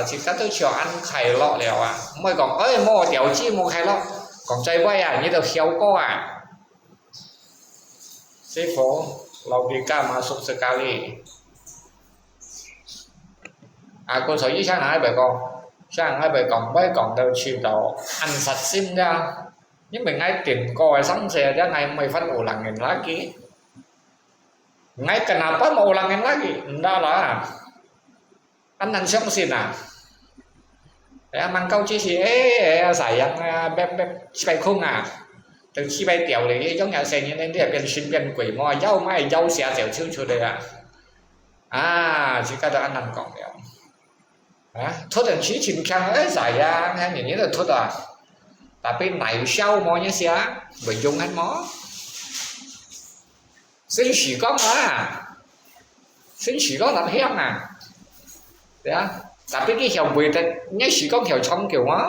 chỉ các tôi chiều ăn khay lọ đèo à mới còn ơi mua đèo chi mua khay lọ còn chơi bay à như được khéo có à sư phụ logika masuk sekali cô sở với sáng hai bài con với còn đều chịu đầu ăn sạch sim ra nhưng mình ngay tìm coi sẵn xe ra ngay mày phát ổ làng nghìn lá ký ngay kenapa mau ulangin lagi enggak lah ăn xong xin à mang câu chi gì sayang beb bay khung à từ khi bay tiểu thì giống nhà xe như thế này biến sinh biến quỷ mò dâu mai dâu xe tiểu chưa chưa đây à chỉ có ăn nằm còn đéo thôi thì chỉ chìm khăn ấy sayang hay như là thôi à tapi này sau mò nhá xe bị dùng hết mó xin chỉ có làm hết à đấy à tapi cái hiểu về thì nhớ chỉ có hiểu trong kiểu á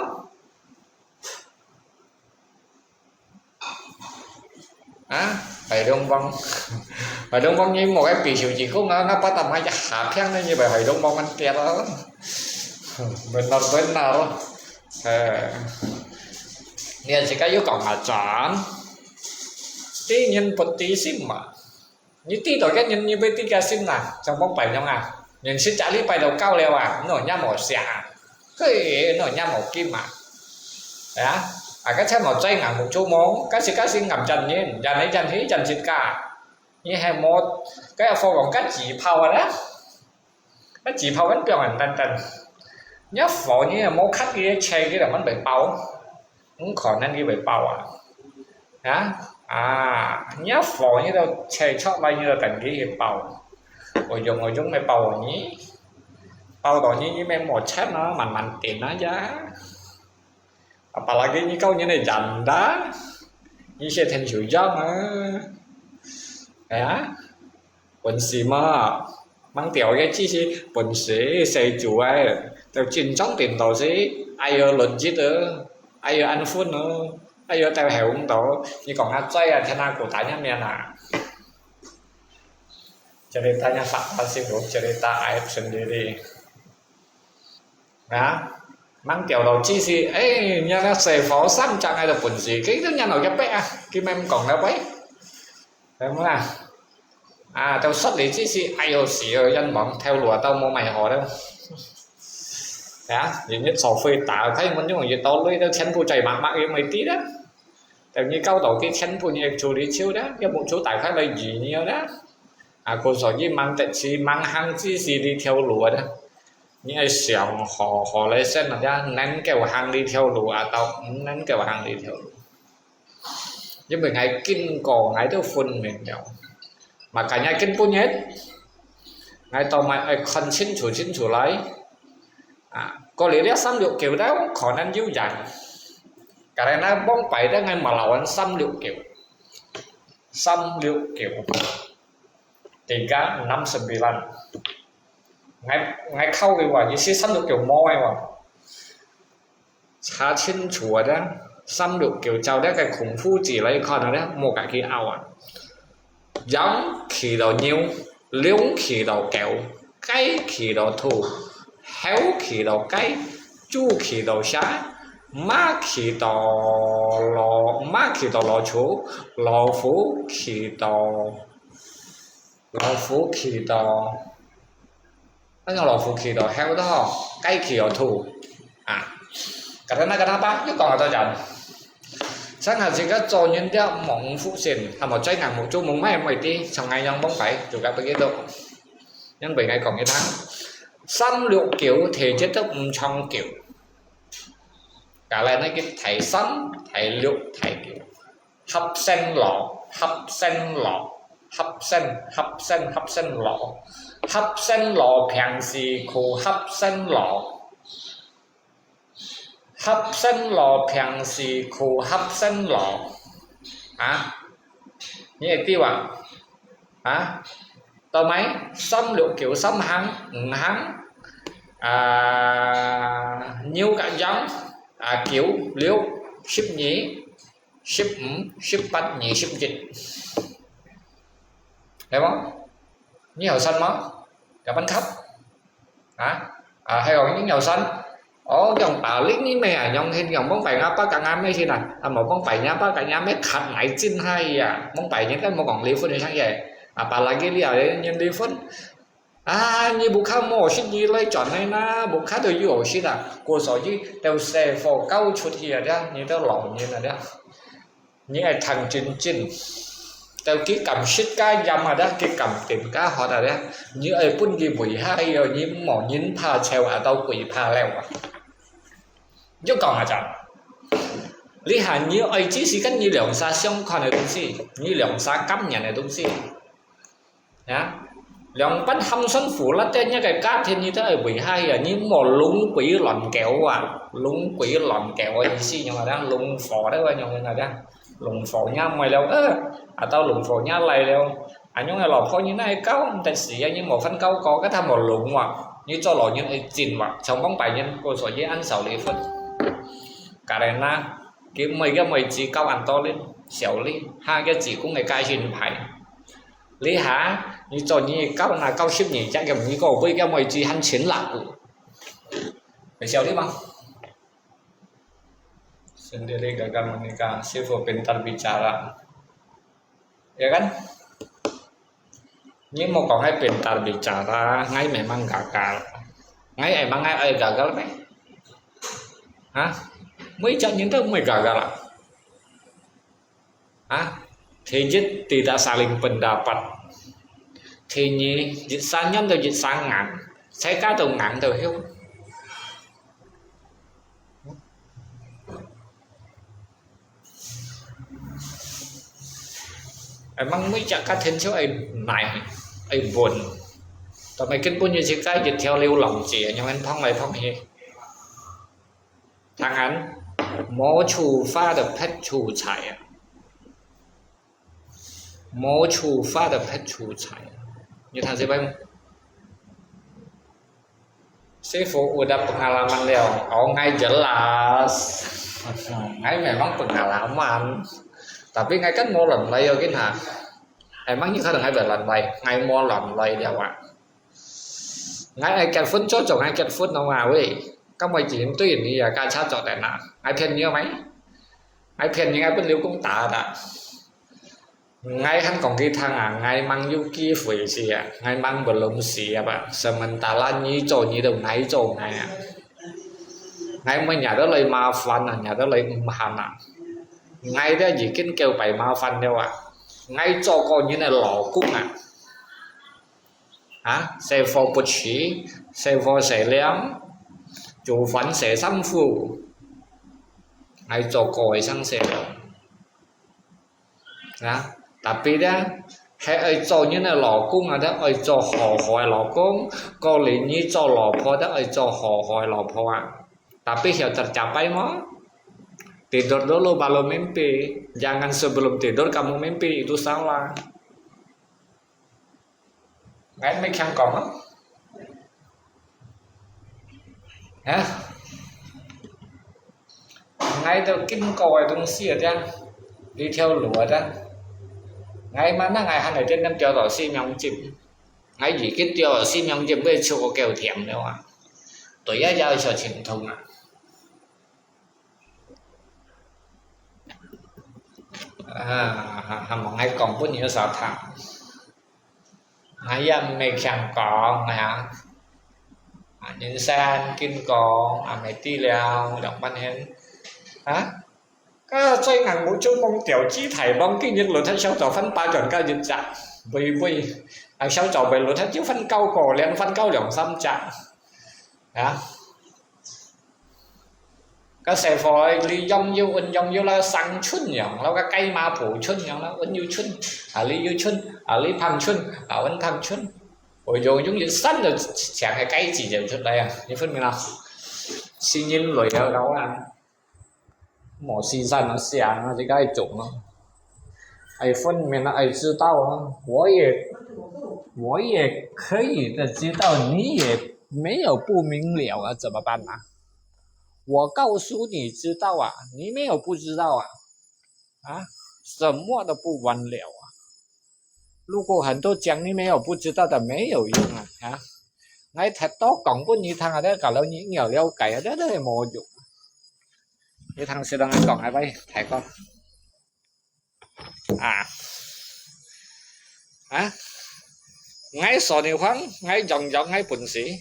Hải Đông Vong như một cái bị sự chỉ có nó bắt tầm hai hạ phèn như vậy Hải Đông Vong ăn kẹt đó bên nào nên chỉ cái yêu cầu là chọn tí nhân một tí sim mà như tí đổi cái nhân như bên tí cái sim là trong bóng bảy trong à nhân xin trả lý bài đầu cao leo à nổi nha mỏ xẻ cái nổi nha mỏ kim mà đấy cái xe màu chay ngàn một chỗ món cái xin ngầm chân nhé nhà này chân thế chân xịt cả như hay một cái phô còn cách chỉ phao đó cái chỉ phao vẫn biểu hành tân nhớ phổ như là món khách kia chơi cái là vẫn bị bao không còn nên đi bị bao nhớ phổ như đâu chơi chót bao nhiêu là cần cái hiệp bao rồi dùng mày bao nhí bao đó như mấy một chat nó mạnh tiền nó giá apalagi như câu như này dành đó như sẽ thành sự gió mà quần xì mà mang tiểu cái chi gì quần xì xây chủ ai theo trình trong tiền tổ xí ai ở luận chứ nữa ai ở ăn phun nữa ai ở theo hiểu không tổ như còn hát chơi thế nào của tại nhà miền ceritanya fakta sih bro cerita aib sendiri mang tiểu đầu chi gì nhà nó xề phó xăm chẳng ai được quần gì cái thứ nhà nào cái bé kim em còn nó bé đúng không tao xuất lý chi gì ai ở xỉ ở dân bọn theo lùa tao mua mày họ đâu vậy nhất sổ phê tạo thấy muốn những người tao lấy tao chén phụ chảy mạng mạng mấy tí đó tại như câu đầu cái chén phụ như chú đi chiêu đó cái một chú tại khác là gì nhiều đó cô sở với mang tệ chi mang hăng chi gì đi theo lùa đó những ai xẻo họ lấy xem là ra nén kẹo hàng đi theo lùa tao nén kẹo hàng đi theo lùa nhưng mà ngày kinh cổ ngày tôi phun mình đều mà cả nhà kinh phun hết ngày tao mày khẩn xin chủ lấy có lý lẽ xăm liệu kiểu đó khó năng dữ dằn cả đây nó bóng bảy đó ngay mà lão anh xăm liệu kiểu 369 ngay khâu cái quả như xí xăm được kiểu môi mà khá chín chùa đó xăm được kiểu cháu đó cái khủng phu chỉ lấy con đó một cái kia ao giống khi đầu nhiêu liếng khi đầu kẹo cái khi đầu thù héo khi đầu cái chu khi đầu xá má khí tò lò chú lò phú khí tò nó lò phú khí tò heo đó cái khí ở thủ kenapa chứ còn là tao chẳng sáng hà chính các trò nhân đeo mỏng phụ xỉn một trái ngàn một chút mong mai mày đi trong ngày nhân bóng phải chủ các cái độ nhân 7 ngày còn như tháng xăm liệu kiểu thể chất thức trong kiểu cả lại nói cái thầy xăm thầy liệu thầy kiểu hấp sen lọ hấp sen lọ平時苦合生羅平時苦合生羅你係啲話tao mấy xăm liệu kiểu xăm hắn nhiều cả giống kiểu liễu ship nhí ship ship bát nhí ship dịch thấy không như hậu xanh đó cả bánh khắp hay còn những dầu xanh dòng tả lít ní mẹ dòng hình dòng bóng bày ngáp cả ngáp mấy khi này một bóng bày nháp cả nháp mấy khát nãy chín hay bóng bày những cái một còn liêu phân đi sang về bà là cái liều đấy nhân liêu phân như bụng khá mồ xích như lấy chọn này na bụng khá tôi dụ xích của sở chứ đều xe phổ cao chút hiện ra như tao lỏng như là đó những cái thằng chín tao cái cầm xích cá dầm mà đó cái cầm tìm cá họ là đó như ai cũng gì bụi hay rồi như mỏ nhín pha treo tao quỷ pha leo chứ còn là chẳng lý hành như ai chỉ là cái như lượng xa相关的东西như lượng xa cảm nhận的东西lượng bánh hâm sân phủ lắm trên những cái cá thiên như thế ở quỷ hay như một lúng quỷ lòn kẹo lúng quỷ lòn kẹo ý xí nhưng mà đó lúng phỏ đấy nhưng mà đó lùng phổ nha mày đâu tao lùng phổ nha lại đâu những người lọp như này câu tại sĩ như một phân câu có cái tham một lùng mà như cho lọ những chìm mà trong bóng bài nhân cô sổ với ăn sầu lý phân cả đây na cái mày chỉ câu ăn to lên xẻo đi hai cái chỉ cũng ngày cai hình phải lý hả như cho như câu là câu ship nhỉ chắc kiểu như cô với cái mày chỉ ăn chiến lạc phải xẻo đi bằng sendiri gagal menikah Sifu pintar bicara ya kan nhưng mà còn ai pintar bicara ngay memang gagal ngay emang ai gagal đấy mấy trận những thứ mày gagal thì dịch tidak saling pendapat thì nhỉ dịch sang nhân từ dịch sang ngắn sẽ cá từ ngắn từ hiếu emang mấy chả cá thiên số ấy này ấy buồn tao mày kinh bao nhiêu chỉ cái dịch theo lưu lòng chỉ nhưng anh phong này phong gì thằng anh mô chủ pha được phép chủ chạy mô chủ pha được phép chủ chạy như thằng gì vậy Sifu udah pengalaman Leo ngay jelas ngay memang pengalaman tapi ngay cách mua lần này cái nào emang như thế là ngay về lần này ngay mua lần này đều ngay ai kẹt phút chốt chồng ngay kẹt phút nào mà vậy các mày chỉ tuyển đi ca sát chọn tại nào ai phiền như mấy ai phiền như ngay bên liêu cũng tả đã ngay hắn còn cái thằng ngay mang yuki phủi gì ngay mang bờ lông xì bạn sementara như chỗ như đồng này chỗ này ngay mấy nhà đó lấy ma phan nhà đó lấy hàn ngay đó gì kinh kêu bảy ma phan đâu ngay cho con như này lò cung xe phô bột chỉ xe phô xe lém chủ phấn xe xăm phụ ngay cho còi sang xe tapi đó hay ai cho như này lò cung đó ai cho họ hỏi lò cung có lý như cho lò phô đó ai cho họ hỏi lò phô tapi hiểu tercapai mà tidur dulu baru mimpi jangan sebelum tidur kamu mimpi itu salah ngay mấy khăn còn lắm ngay từ kinh còi tung xì ra đi theo lụa ra ngay mà nó ngày hai này trên năm triệu đỏ xi nhông chìm ngay gì cái tiêu xi nhông chìm bây chưa có kèo thèm đâu tuổi giá giao cho truyền thông mà ngay còn có nhiều sợ thằng ngay mày chẳng còn hả những san kinh còn mày ti leo đọc ban hen hả cái chơi ngành mỗi chỗ mong tiểu chi thải bóng kinh nhân luật thân sáu trò phân ba chuẩn cao dịch chặt vì sáu trò về luật thân chứ phân cao cổ liền phân cao điểm xăm chặt hả cái xe phôi li dông yêu là sang chun nhỏng là cái cây ma phủ chun nhỏng là vẫn như chun li như chun li thằng chun vẫn thằng chun ôi rồi chúng những sẵn rồi chẳng cái cây chỉ đều trước đây như phân mình nào sinh nhiên lười đâu đâu某西山的想这个爱种爱分明了爱知道我也可以的知道你也没有不明了怎么办我告诉你知道你没有不知道什么都不完了如果很多讲你没有不知道的没有用ngay thật đó cộng với như thằng đó cả lâu những nhiều leo cày đó là mồ dụng như thằng sẽ đang còn hai bay thầy con ngay sò điều khoáng ngay dòng ngay bùn sĩ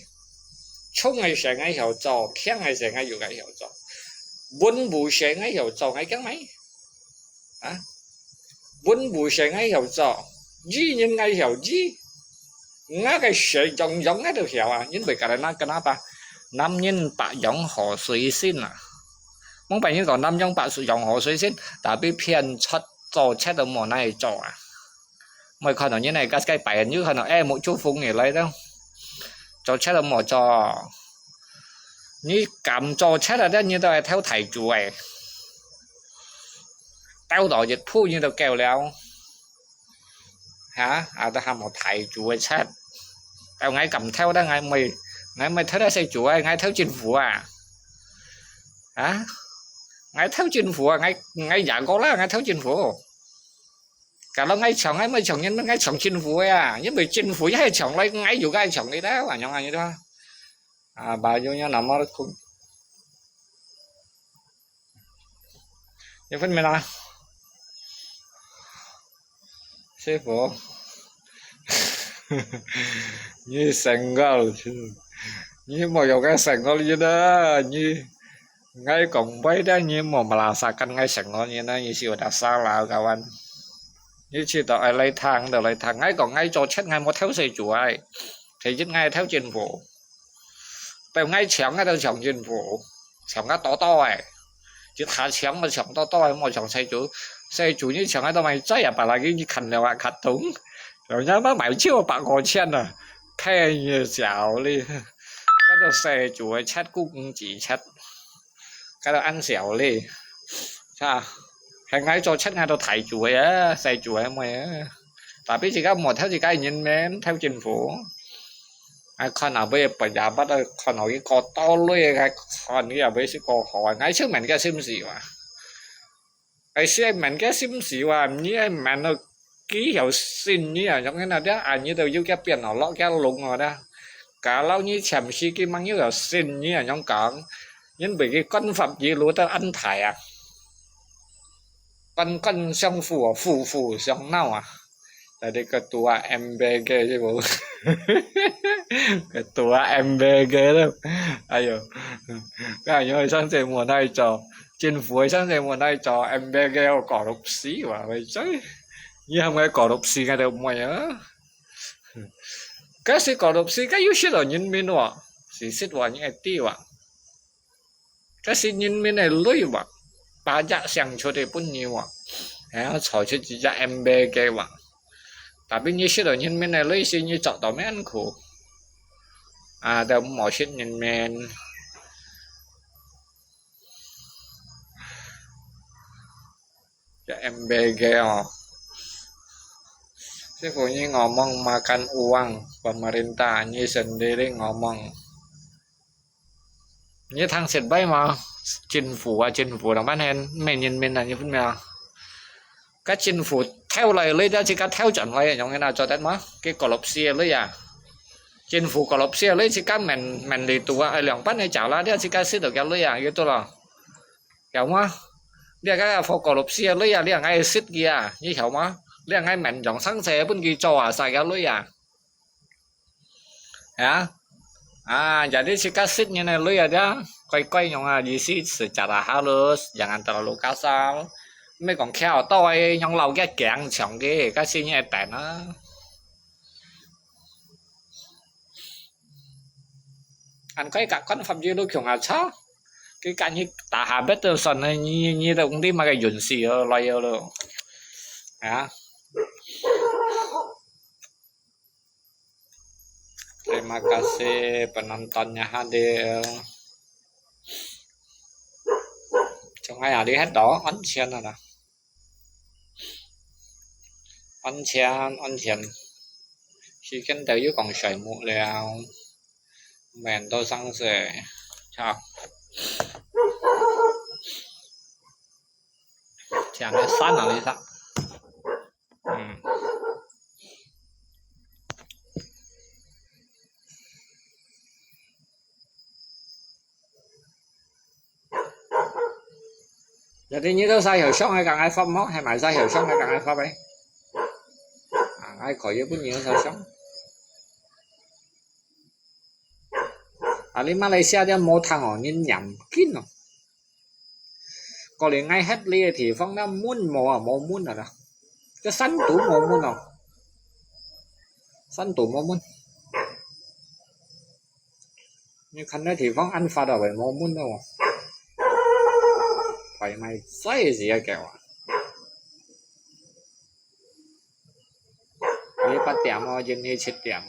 冲ngay sẽ ngay hiểu trò khen ngay sẽ ngayอยู่ngay hiểu trò buôn bù sẽ ngay hiểu trò ngay cái máy buôn bù sẽ ngay hiểu trò gì nhưng ngay hiểu gì ngay cái sẽ dòng ngay được hiểu nhưng bởi cả là cái apa nam nhân bạ dòng họ suy xin mong bạn như còn năm trong bạn sử dụng hồ suy xin đã bị phiền chất trò chết ở mùa này trò mày còn ở như này cái bài như còn ở em một chút phung nghỉ lấy đâu trò chết ở mùa trò như cầm trò chết ở đó như tôi theo thầy chủ tao đòi dịch phu như tao kêu leo hả tao ham một thầy chủ chết tao ngay cầm theo đó ngay mày thấy đó xây chủ ngay theo chính phủ ngay theo chính phủ ngay giả có là ngay theo chính phủ cả nó ngay chồng ngay mới chồng nhân ngay chồng chính phủ nhưng bởi chính phủ hay chồng lấy ngay dù cái chồng đấy đó và nhau như đó bà vô nhau nằm ở cũng như phân mình sư phụ như sành gạo như mà dầu cái sành gạo như đó như ngay còn với đó như mà là xa căn ngay sẵn nó như nó như siêu đã xa là kawan như chỉ tao lấy thang ngay còn ngay cho chết ngay một theo xây chủ ai thì chứ ngay theo chính phủ tao ngay chém ngay tao chồng chính phủ chém cái to chứ thả chém mà chém to mà chồng xây chủ như chém ngay tao mày chơi bà là cái khẩn là khẩn túng rồi nhá bác mày chưa bạn còn chen thay như chảo đi cái đó xây chủ ấy chết cũng chỉ chết cái đó ăn xẻo đi sao hay ngay cho chết ngay đó thầy chuối xây chuối mày tại biết chỉ có một theo chỉ cái nhìn men theo chính phủ con nào bây giờ bắt đầu con nào cái con to luôn cái con cái bây giờ con hỏi ngay trước mình cái sim gì cái xem mình cái sim gì như mình nó ký hiệu xin như là trong cái nào đó như tôi yêu cái tiền nó lót cái lùng rồi đó cả lâu như chậm khi cái mang như là xin như là trong cảng nhưng bởi cái con phẩm gì lúa ta ăn thải con xong phủ xong nào tại đây cái tua MBG chứ bộ cái tua MBG đó ayo cái nhớ sáng sớm mùa này trò trên phố sáng sớm mùa này trò MBG cỏ độc xí và vậy chứ như không ai cỏ độc xí ngay đâu mày cái gì cỏ độc xí cái yếu xí là nhân viên xí xít vào những tí cái sinh nhân bên này lưỡi ba dạ sang cho để bún nhiều hả cho chỉ dạ em bê cái tại vì như sự nhân bên này lưỡi sinh như chọn tao mấy ăn khổ đâu mọi chuyện nhân men dạ em bê cái sư phụ như ngomong makan uang pemerintah như sendiri ngomong như thằng xịt bay mà chính phủ đóng bán hen mình là như thế nào các chính phủ theo lời lấy ra chỉ có theo chuẩn lời giống như nào cho tết má cái cỏ lộc xe lấy chính phủ cỏ lộc xe lấy chỉ có mình đi tù lượng bắt này chảo lá đấy chỉ có xịt được cái lấy gitu loh hiểu không 呢個火鍋綠絲啊，你啊，你啊嗌識嘅啊，你曉嗎？你啊嗌民眾生社本佢做啊晒嘅女啊，啊jadi sikat sitnya nih lu ya dia koi nyong isi secara halus jangan terlalu kasar mấy còn khéo tôi nhong lâu cái kẹn chồng cái xin nhẹ tẻ nó anh có cả con phạm vi đôi kiểu nào chứ cái cả như tả hà bết tơ sần này như đâu cũng đi mà cái dồn xì loay rồi hả terima kasih penontonnya hadir trong ai đi hết đó ấn chen rồi nè ấn chen khi cái đầu dưới còn sợi mũ leo mền tôi sang sề chào chàng cái sát nào đi sao giờ thì như đó sai hiểu sống hay càng ai pháp mốt hay mà sai hiểu sống hay càng ai pháp ấy ai khỏi với bún nhiều sao sống đi Malaysia đi mua thằng họ nhìn nhầm kín rồi có liền ngay hết lia thì phong nó muốn mùa muốn rồi đó cái sánh tủ mùa muốn rồi sánh tủ mùa muốn như khăn đấy thì phong ăn pha đầu về mùa muốn đâu phải mày say gì à kẹo đi bắt tiệm mà dân đi chết tiệm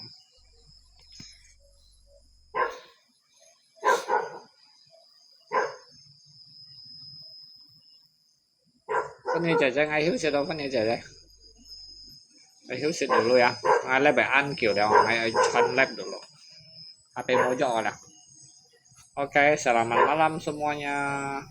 con này chạy ra ngay hiếu sẽ đâu con này chạy ra ai hiếu sẽ được luôn à ai lấy bài ăn kiểu nào ai chân lép được rồi HP mau cho là oke selamat malam semuanya